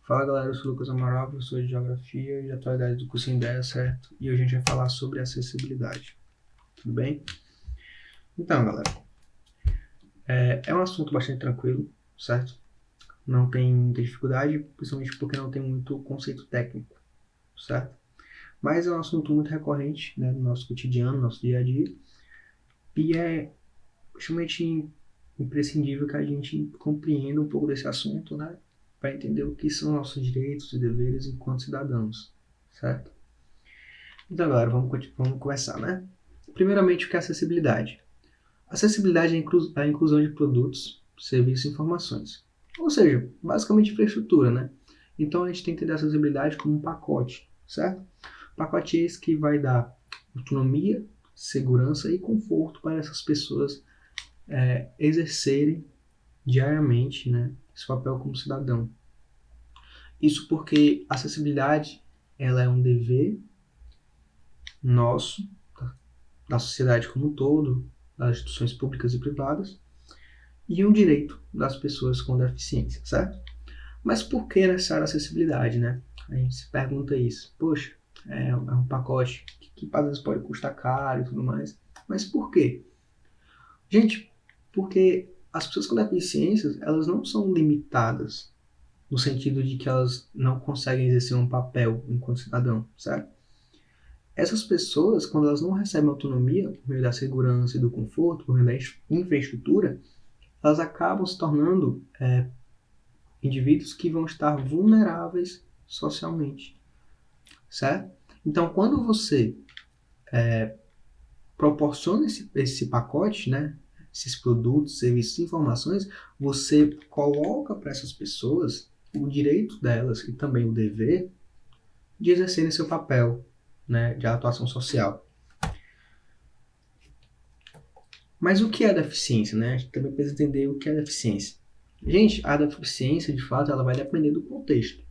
Fala galera, eu sou o Lucas Amaral, professor de Geografia e de Atualidade do curso Ideia, certo? E hoje a gente vai falar sobre acessibilidade, tudo bem? Então galera, é um assunto bastante tranquilo, certo? Não tem muita dificuldade, principalmente porque não tem muito conceito técnico, certo? Mas é um assunto muito recorrente, né, no nosso cotidiano, no nosso dia a dia, e é extremamente imprescindível que a gente compreenda um pouco desse assunto, né? Para entender o que são nossos direitos e deveres enquanto cidadãos, certo? Então, galera, vamos começar, né? Primeiramente, o que é acessibilidade? Acessibilidade é a inclusão de produtos, serviços e informações. Ou seja, basicamente infraestrutura, né? Então, a gente tem que entender a acessibilidade como um pacote, certo? Pacote esse que vai dar autonomia, segurança e conforto para essas pessoas exercerem diariamente, né, esse papel como cidadão. Isso porque a acessibilidade ela é um dever nosso, da sociedade como um todo, das instituições públicas e privadas, e um direito das pessoas com deficiência, certo? Mas por que necessária acessibilidade, né? A gente se pergunta isso. Poxa, é um pacote que às vezes pode custar caro e tudo mais. Mas por quê? Gente, porque as pessoas com deficiências, elas não são limitadas no sentido de que elas não conseguem exercer um papel enquanto cidadão, certo? Essas pessoas, quando elas não recebem autonomia por meio da segurança e do conforto, por meio da infraestrutura, elas acabam se tornando indivíduos que vão estar vulneráveis socialmente, certo? Então, quando você proporciona esse pacote, né, esses produtos, serviços e informações, você coloca para essas pessoas o direito delas e também o dever de exercerem seu papel, né, de atuação social. Mas o que é deficiência, né? A gente também precisa entender o que é deficiência. Gente, a deficiência, de fato, ela vai depender do contexto.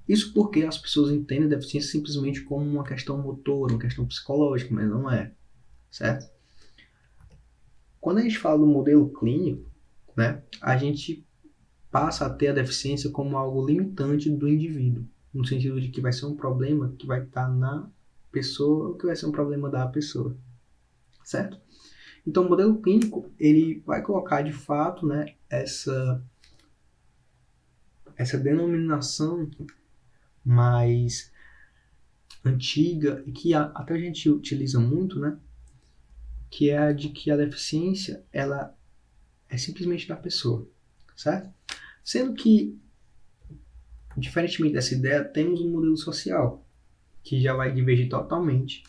Isso porque as pessoas entendem a deficiência simplesmente como uma questão motora, uma questão psicológica, mas não é, certo? Quando a gente fala do modelo clínico, né, a gente passa a ter a deficiência como algo limitante do indivíduo, no sentido de que vai ser um problema que vai estar na pessoa ou que vai ser um problema da pessoa, certo? Então, o modelo clínico ele vai colocar de fato, né, essa denominação mais antiga e que até a gente utiliza muito, né, que é a de que a deficiência ela é simplesmente da pessoa, certo? Sendo que, diferentemente dessa ideia, temos um modelo social que já vai divergir totalmente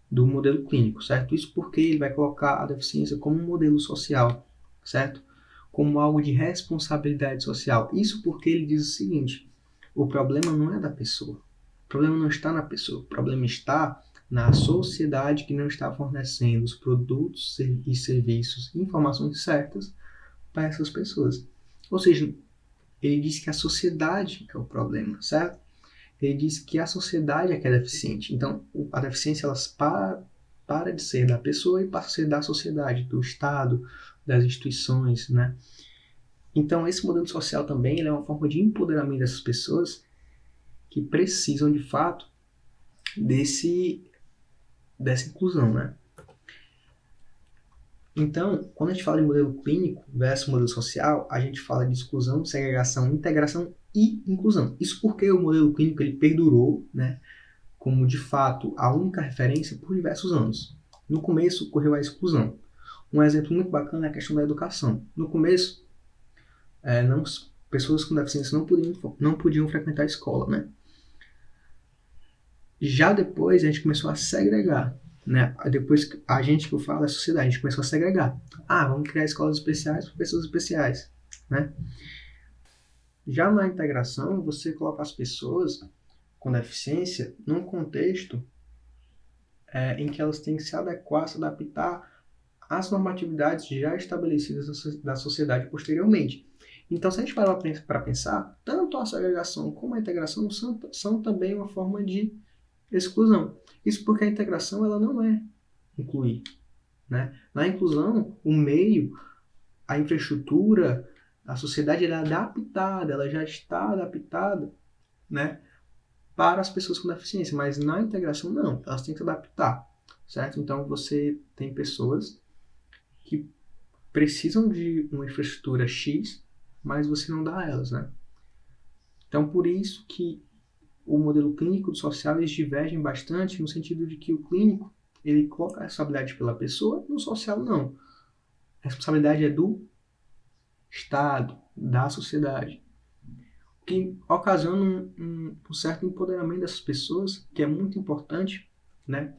do modelo clínico, certo? Isso porque ele vai colocar a deficiência como um modelo social, certo? Como algo de responsabilidade social. Isso porque ele diz o seguinte: o problema não é da pessoa. O problema não está na pessoa. O problema está na sociedade que não está fornecendo os produtos e serviços e informações certas para essas pessoas. Ou seja, ele diz que a sociedade é o problema, certo? Ele diz que a sociedade é que é deficiente. Então, a deficiência ela para de ser da pessoa e passa a ser da sociedade, do Estado, das instituições, né? Então, esse modelo social também ele é uma forma de empoderamento dessas pessoas que precisam, de fato, dessa inclusão, né? Então, quando a gente fala de modelo clínico versus modelo social, a gente fala de exclusão, segregação, integração e inclusão. Isso porque o modelo clínico ele perdurou, né, como de fato a única referência por diversos anos. No começo ocorreu a exclusão. Um exemplo muito bacana é a questão da educação. No começo, pessoas com deficiência não podiam frequentar a escola, né? Já depois a gente começou a segregar, né? Depois a gente que eu falo é a sociedade, a gente começou a segregar. Vamos criar escolas especiais para pessoas especiais, né? Já na integração, você coloca as pessoas com deficiência num contexto em que elas têm que se adequar, se adaptar às normatividades já estabelecidas da sociedade posteriormente. Então, se a gente parar para pensar, tanto a segregação como a integração são também uma forma de exclusão. Isso porque a integração ela não é incluir, né? Na inclusão, o meio, a infraestrutura, A sociedade ela é adaptada, ela já está adaptada, né, para as pessoas com deficiência, mas na integração não, elas têm que se adaptar, certo? Então você tem pessoas que precisam de uma infraestrutura X, mas você não dá a elas, né? Então por isso que o modelo clínico do social eles divergem bastante no sentido de que o clínico ele coloca a responsabilidade pela pessoa, no social não. A responsabilidade é do Estado, da sociedade, que ocasiona um certo empoderamento dessas pessoas, que é muito importante, né?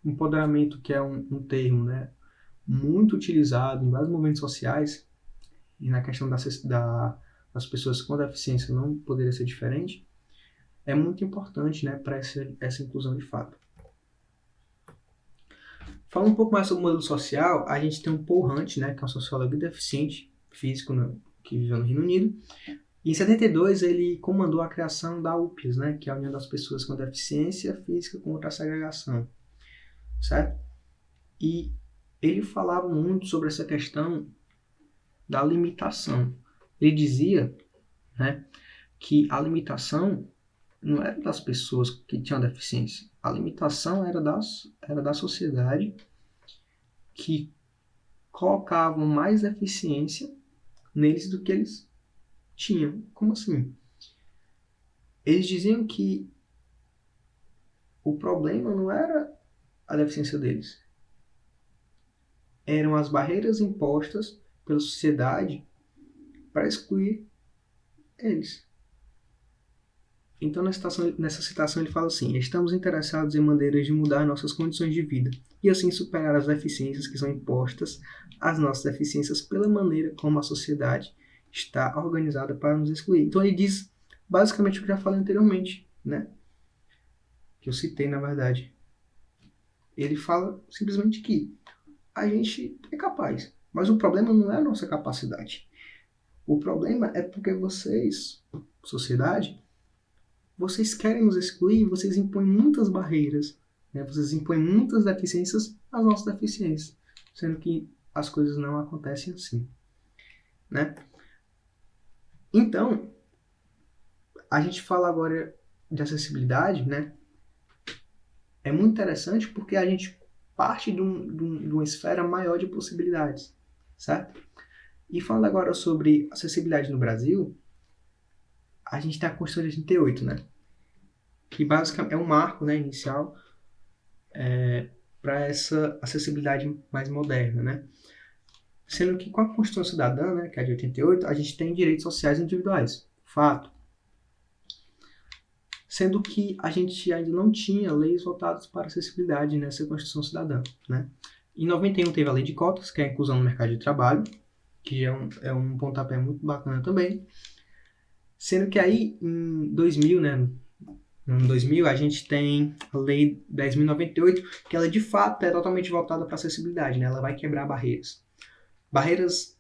Empoderamento que é um termo, né, muito utilizado em vários movimentos sociais, e na questão das pessoas com deficiência não poderia ser diferente, é muito importante, né, para essa inclusão de fato. Falando um pouco mais sobre o modelo social, a gente tem o Paul Hunt, né, que é um sociólogo deficiente físico que viveu no Reino Unido. E em 72 ele comandou a criação da UPS, né, que é a União das Pessoas com Deficiência Física contra a Segregação, certo? E ele falava muito sobre essa questão da limitação. Ele dizia, né, que a limitação não era das pessoas que tinham deficiência. A limitação era da sociedade que colocavam mais deficiência neles do que eles tinham. Como assim? Eles diziam que o problema não era a deficiência deles. Eram as barreiras impostas pela sociedade para excluir eles. Então, nessa citação, ele fala assim: estamos interessados em maneiras de mudar nossas condições de vida e assim superar as deficiências que são impostas às nossas deficiências pela maneira como a sociedade está organizada para nos excluir. Então, ele diz basicamente o que eu já falei anteriormente, né? Que eu citei, na verdade. Ele fala simplesmente que a gente é capaz, mas o problema não é a nossa capacidade. O problema é porque vocês, sociedade, vocês querem nos excluir, vocês impõem muitas barreiras, né? Vocês impõem muitas deficiências às nossas deficiências, sendo que as coisas não acontecem assim, né? Então, a gente fala agora de acessibilidade, né? É muito interessante porque a gente parte de uma esfera maior de possibilidades, certo? E falando agora sobre acessibilidade no Brasil, a gente tem a Constituição de 88, né? Que basicamente é um marco, né, inicial para essa acessibilidade mais moderna, né? Sendo que com a Constituição Cidadã, né, que é de 88, a gente tem direitos sociais individuais, fato. Sendo que a gente ainda não tinha leis voltadas para acessibilidade nessa Constituição Cidadã, né? Em 91 teve a Lei de Cotas, que é a inclusão no mercado de trabalho, que é um pontapé muito bacana também. Sendo que aí, em 2000, né, no ano 2000, a gente tem a Lei 10.098, que ela de fato é totalmente voltada para a acessibilidade, né? Ela vai quebrar barreiras. Barreiras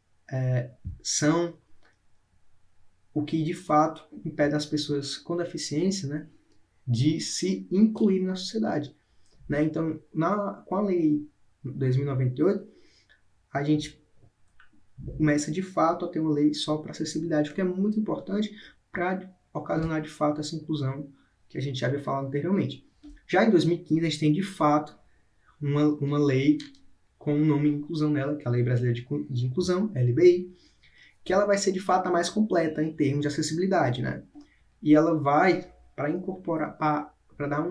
são o que de fato impede as pessoas com deficiência, né, de se incluir na sociedade, né? Então, com a Lei 10.098, a gente começa de fato a ter uma lei só para acessibilidade, o que é muito importante para ocasionar de fato essa inclusão que a gente já havia falado anteriormente. Já em 2015, a gente tem de fato uma lei com o nome inclusão nela, que é a Lei Brasileira de Inclusão, LBI, que ela vai ser de fato a mais completa em termos de acessibilidade, né? E ela vai para incorporar, para dar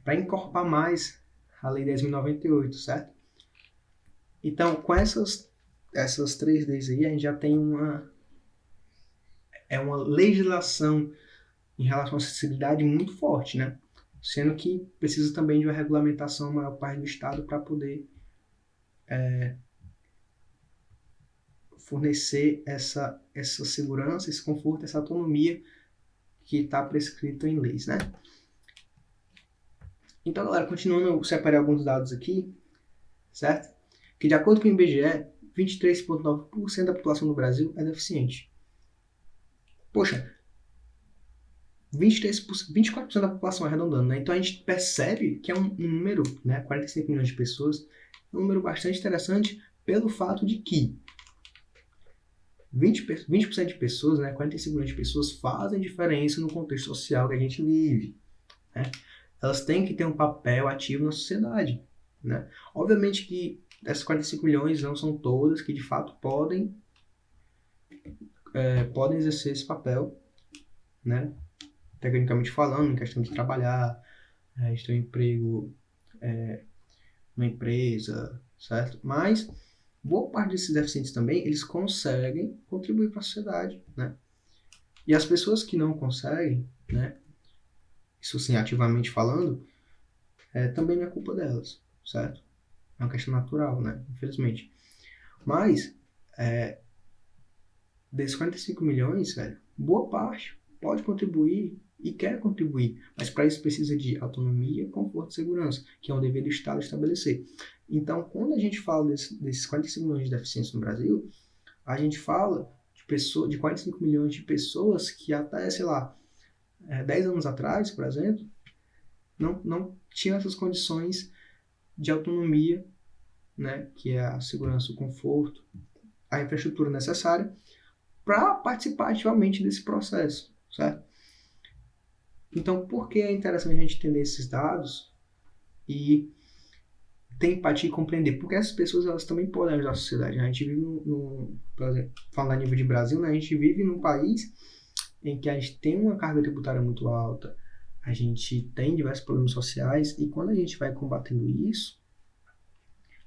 para incorporar mais a Lei 10.098, certo? Então, com essas três leis aí, a gente já tem uma legislação em relação à acessibilidade muito forte, né? Sendo que precisa também de uma regulamentação maior parte do Estado para poder fornecer essa segurança, esse conforto, essa autonomia que está prescrito em leis, né? Então, galera, continuando, eu separei alguns dados aqui, certo? Que de acordo com o IBGE, 23,9% da população do Brasil é deficiente. Poxa, 24% da população arredondando, né? Então a gente percebe que é um número, né? 45 milhões de pessoas, um número bastante interessante pelo fato de que 20% de pessoas, né, 45 milhões de pessoas fazem diferença no contexto social que a gente vive, né? Elas têm que ter um papel ativo na sociedade, né? Obviamente que essas 45 milhões não são todas que de fato podem exercer esse papel, né? Tecnicamente falando, em questão de trabalhar, de ter um emprego numa empresa, certo? Mas boa parte desses deficientes também, eles conseguem contribuir para a sociedade, né? E as pessoas que não conseguem, né? Isso sim, ativamente falando, também não é culpa delas, certo? É uma questão natural, né? Infelizmente. Mas, desses 45 milhões, velho, boa parte pode contribuir e quer contribuir, mas para isso precisa de autonomia, conforto e segurança, que é um dever do Estado estabelecer. Então, quando a gente fala desses 45 milhões de deficientes no Brasil, a gente fala de 45 milhões de pessoas que até, sei lá, 10 anos atrás, por exemplo, não tinham essas condições de autonomia, né, que é a segurança, o conforto, a infraestrutura necessária para participar ativamente desse processo, certo? Então, por que é interessante a gente entender esses dados e ter empatia e compreender? Porque essas pessoas, elas também podem ajudar a sociedade, né? A gente vive por exemplo, falando a nível de Brasil, né? A gente vive num país em que a gente tem uma carga tributária muito alta, a gente tem diversos problemas sociais, e quando a gente vai combatendo isso,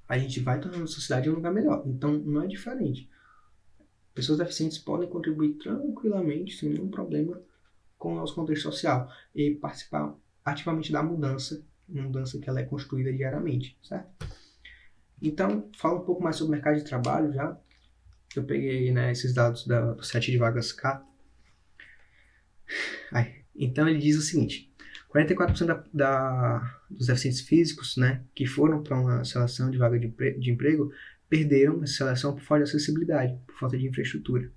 a gente vai tornando a sociedade um lugar melhor. Então, não é diferente. Pessoas deficientes podem contribuir tranquilamente, sem nenhum problema, com o nosso contexto social e participar ativamente da mudança, uma mudança que ela é construída diariamente, certo? Então, fala um pouco mais sobre o mercado de trabalho já. Eu peguei, né, esses dados do site de vagas K. Então, ele diz o seguinte: 44% dos deficientes físicos, né, que foram para uma seleção de vaga de emprego perderam essa seleção por falta de acessibilidade, por falta de infraestrutura.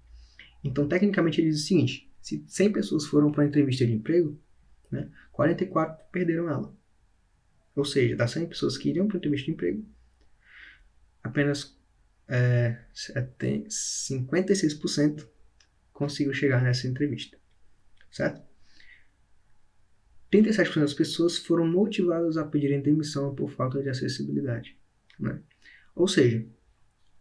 Então, tecnicamente, ele diz o seguinte: se 100 pessoas foram para uma entrevista de emprego, né, 44 perderam ela. Ou seja, das 100 pessoas que iriam para uma entrevista de emprego, apenas 56% conseguiu chegar nessa entrevista, certo? 37% das pessoas foram motivadas a pedirem demissão por falta de acessibilidade, né? Ou seja,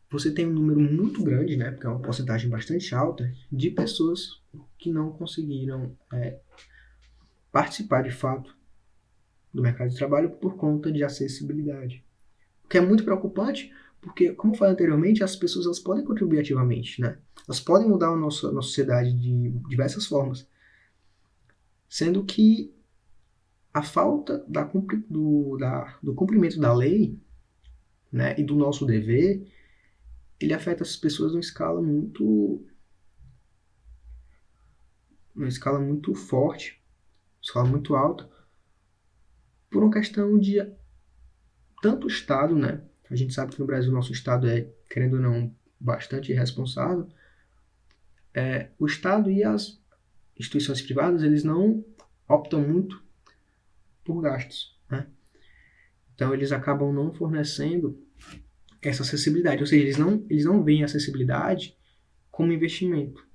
você tem um número muito grande, né, porque é uma porcentagem bastante alta, de pessoas que não conseguiram participar de fato do mercado de trabalho por conta de acessibilidade. O que é muito preocupante, porque, como eu falei anteriormente, as pessoas elas podem contribuir ativamente, né? Elas podem mudar a nossa sociedade de diversas formas, sendo que a falta do cumprimento da lei, né, e do nosso dever, ele afeta as pessoas numa escala muito forte, escala muito alta, por uma questão de tanto o Estado, né? A gente sabe que no Brasil o nosso Estado é, querendo ou não, bastante irresponsável. O Estado e as instituições privadas, eles não optam muito por gastos, né? Então eles acabam não fornecendo essa acessibilidade, ou seja, eles não veem a acessibilidade como investimento,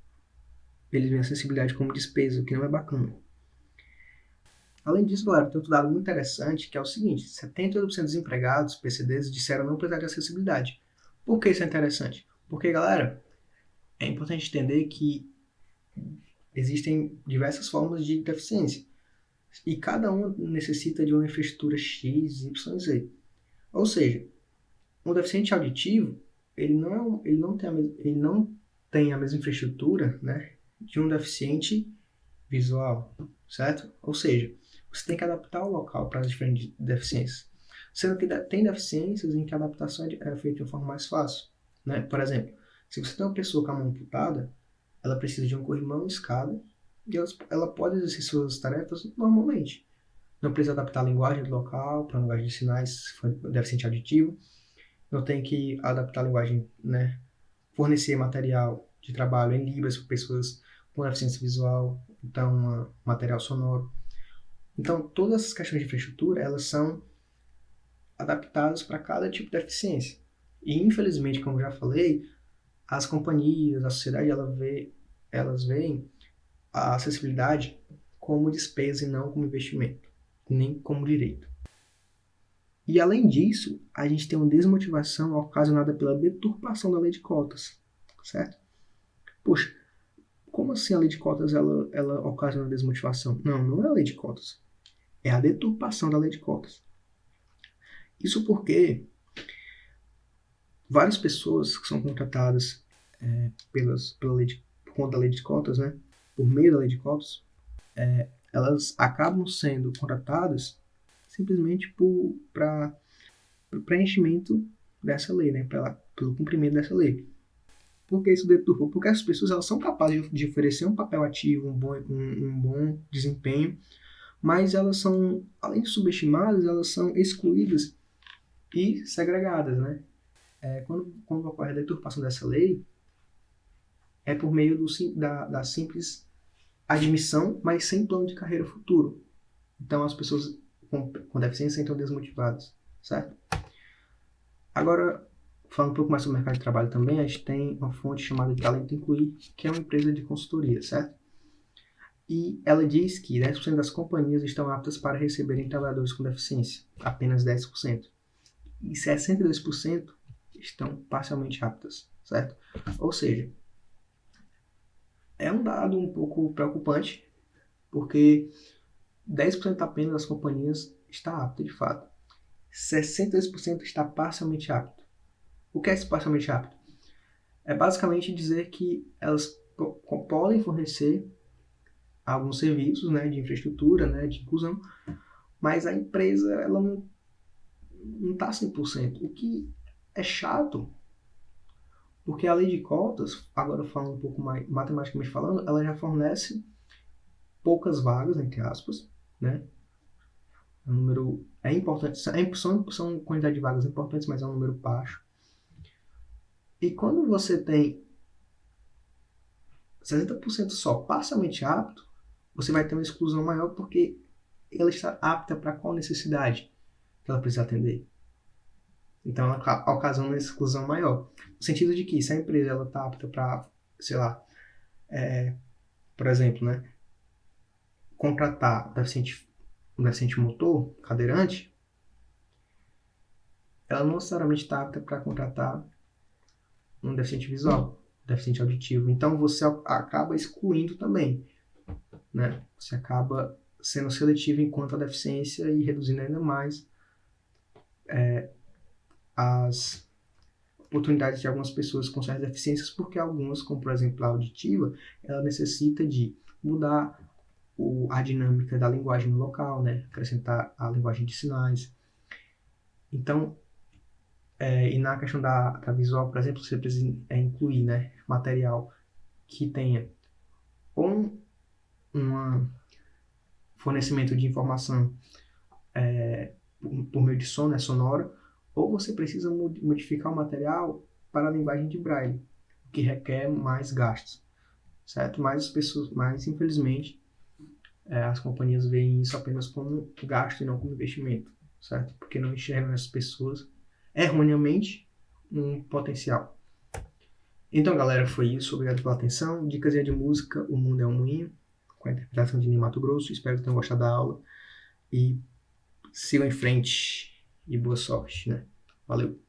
eles veem a acessibilidade como despesa, o que não é bacana. Além disso, galera, tem outro dado muito interessante, que é o seguinte: 78% dos empregados PCDs disseram não precisar de acessibilidade. Por que isso é interessante? Porque, galera, é importante entender que existem diversas formas de deficiência, e cada uma necessita de uma infraestrutura X, Y, Z. Ou seja, um deficiente auditivo, ele não tem a mesma infraestrutura, né, de um deficiente visual, certo? Ou seja, você tem que adaptar o local para as diferentes deficiências. Sendo que tem deficiências em que a adaptação é feita de uma forma mais fácil, né? Por exemplo, se você tem uma pessoa com a mão amputada, ela precisa de um corrimão, escada, e ela pode exercer suas tarefas normalmente. Não precisa adaptar a linguagem do local para a linguagem de sinais, se for deficiente auditivo. Não tem que adaptar a linguagem, né? Fornecer material de trabalho em Libras para pessoas com deficiência visual, então material sonoro. Então, todas essas questões de infraestrutura, elas são adaptadas para cada tipo de deficiência. E, infelizmente, como eu já falei, as companhias, a sociedade, elas veem a acessibilidade como despesa e não como investimento, nem como direito. E além disso, a gente tem uma desmotivação ocasionada pela deturpação da lei de cotas, certo? Poxa, como assim a lei de cotas ela ocasiona desmotivação? Não, não é a lei de cotas. É a deturpação da lei de cotas. Isso porque várias pessoas que são contratadas por conta da lei de cotas, né? Por meio da lei de cotas, elas acabam sendo contratadas simplesmente para o preenchimento dessa lei, né? Pelo cumprimento dessa lei. Por que isso deturpa? Porque as pessoas elas são capazes de oferecer um papel ativo, um bom desempenho, mas elas são, além de subestimadas, elas são excluídas e segregadas, né? Quando ocorre a deturpação dessa lei, é por meio da simples admissão, mas sem plano de carreira futuro. Então as pessoas com deficiência se sentem desmotivadas, certo? Agora, falando um pouco mais sobre o mercado de trabalho também, a gente tem uma fonte chamada de Talento Incluir, que é uma empresa de consultoria, certo? E ela diz que 10% das companhias estão aptas para receberem trabalhadores com deficiência, apenas 10%. E 62% estão parcialmente aptas, certo? Ou seja, é um dado um pouco preocupante, porque 10% apenas das companhias está apta de fato. 62% está parcialmente apto. O que é esse parcialmente apto? É basicamente dizer que elas podem fornecer alguns serviços, né, de infraestrutura, né, de inclusão, mas a empresa ela não está 100%, o que é chato, porque a lei de cotas, agora falando um pouco mais matematicamente falando, ela já fornece poucas vagas, entre aspas, né? O número é importante, são quantidade de vagas importantes, mas é um número baixo. E quando você tem 60% só parcialmente apto, você vai ter uma exclusão maior porque ela está apta para qual necessidade que ela precisa atender. Então ela ocasiona uma exclusão maior. No sentido de que se a empresa está apta para, sei lá, por exemplo, né, contratar um deficiente motor, cadeirante, ela não necessariamente está apta para contratar um deficiente visual, deficiente auditivo. Então você acaba excluindo também, né? Você acaba sendo seletivo enquanto a deficiência e reduzindo ainda mais as oportunidades de algumas pessoas com certas deficiências, porque algumas, como por exemplo a auditiva, ela necessita de mudar a dinâmica da linguagem no local, né? Acrescentar a linguagem de sinais. Então, e na questão da visual, por exemplo, você precisa incluir, né, material que tenha ou um fornecimento de informação por meio de som, né, sonora, ou você precisa modificar o material para a linguagem de Braille, o que requer mais gastos, certo? Mas infelizmente, as companhias veem isso apenas como gasto e não como investimento, certo? Porque não enxergam essas pessoas erroneamente um potencial. Então, galera, foi isso. Obrigado pela atenção. Dicas de música, O Mundo é um Moinho, com a interpretação de Ney Matogrosso. Espero que tenham gostado da aula e sigam em frente e boa sorte, né? Valeu!